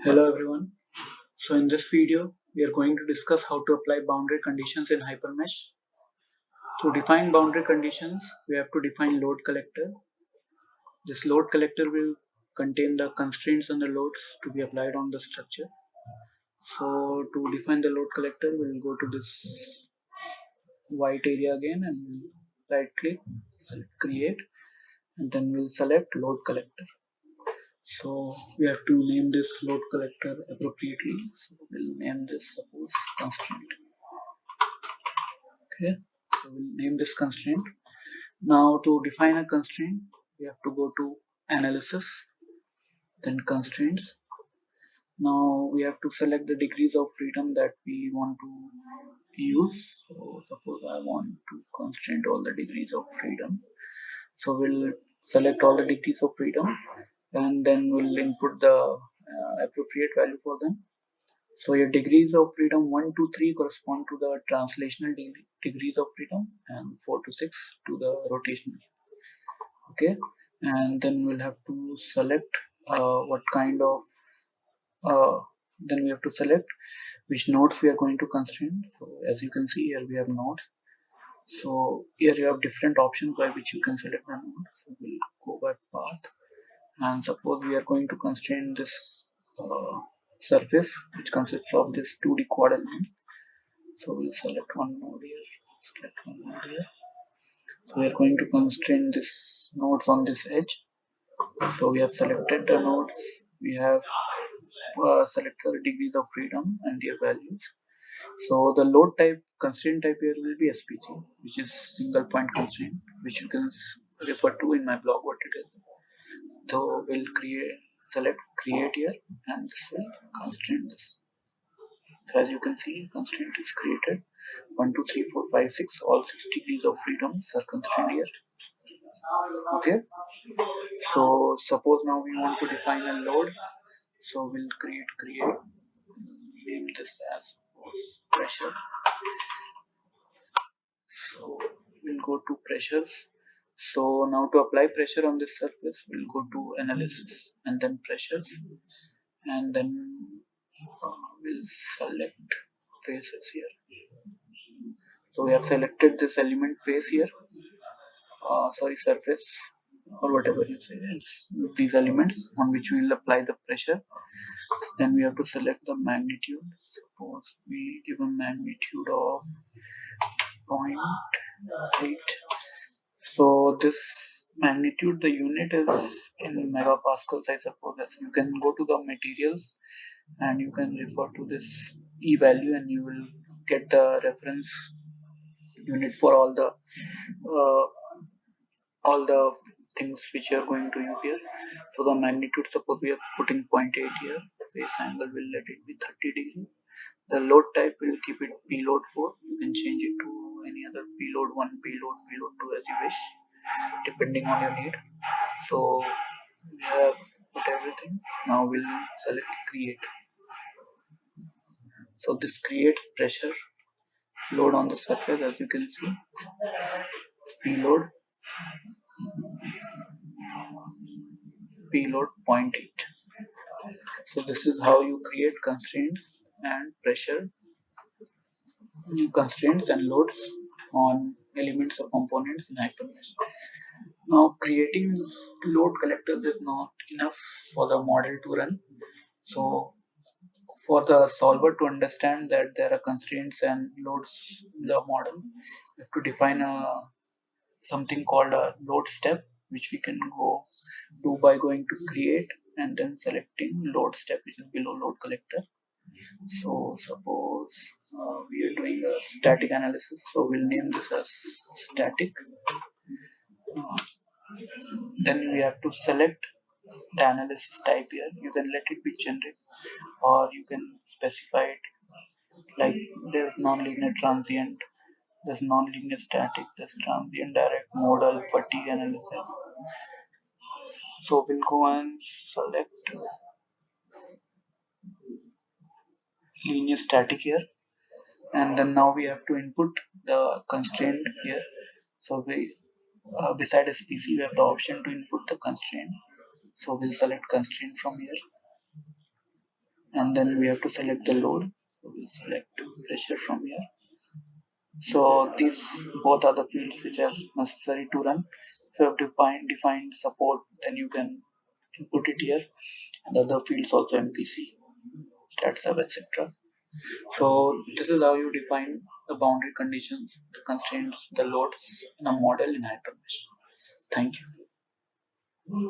Hello everyone. So in this video, we are going to discuss how to apply boundary conditions in Hypermesh. To define boundary conditions, we have to define load collector. This load collector will contain the constraints and the loads to be applied on the structure. So to define the load collector, we'll go to this white area again and we'll right click, select create, and then we'll select load collector. So we have to name this load collector appropriately. So we'll name this suppose constraint. Okay, so we'll name this constraint. Now to define a constraint, we have to go to analysis, then constraints. Now we have to select the degrees of freedom that we want to use. So suppose I want to constrain all the degrees of freedom. So we'll select all the degrees of freedom and then we'll input the appropriate value for them. So your degrees of freedom 1 to 3 correspond to the translational degrees of freedom and 4 to 6 to the rotational. Okay, and then we'll have to select what kind of then we have to select which nodes we are going to constrain. So as you can see here we have nodes. So here you have different options by which you can select the node. So we'll go by path and suppose we are going to constrain this surface which consists of this 2D quad element. So we'll select one node here, select one node here. So we are going to constrain this nodes on this edge. So we have selected the nodes, we have selected the degrees of freedom and their values. So the load type, constraint type here will be SPG, which is single point constraint, which you can refer to in my blog what it is. So we'll select create here and this will constrain this. So as you can see, constraint is created. 1, 2, 3, 4, 5, 6, all 6 degrees of freedoms are constrained here. Okay, so suppose now we want to define a load. So we'll create, name this as pressure. So we'll go to pressures. So now to apply pressure on this surface, we'll go to analysis and then pressures, and then we'll select faces here. So we have selected this element face here, surface or whatever you say. It's these elements on which we will apply the pressure. Then we have to select the magnitude. Suppose we give a magnitude of 0.8. So this magnitude, the unit is in megapascals, I suppose. You can go to the materials and you can refer to this E value and you will get the reference unit for all the things which you are going to use here. So the magnitude, suppose we are putting 0.8 here. Face angle will let it be 30 degree. The load type will keep it payload 4. You can change it to any other payload 1, payload 2 as you wish, depending on your need. So we have put everything. Now we'll select create. So this creates pressure load on the surface, as you can see. Payload 0.8. So this is how you create constraints and pressure, constraints and loads on elements or components in Hypermesh. Now creating load collectors is not enough for the model to run. So for the solver to understand that there are constraints and loads in the model, we have to define something called a load step, which we can do by going to create and then selecting load step, which is below load collector. So suppose we are doing a static analysis, so we'll name this as static. Then we have to select the analysis type here. You can let it be generic or you can specify it like there's non-linear transient, there's non-linear static, there's transient direct modal fatigue analysis. So we'll go and select linear static here, and then now we have to input the constraint here. So we beside SPC we have the option to input the constraint. So we'll select constraint from here. and then we have to select the load. So we'll select pressure from here. So these both are the fields which are necessary to run. If you have defined support, then you can input it here, and the other fields also MPC, stat sub, etc. So this is how you define the boundary conditions, the constraints, the loads in a model in Hypermesh. Thank you.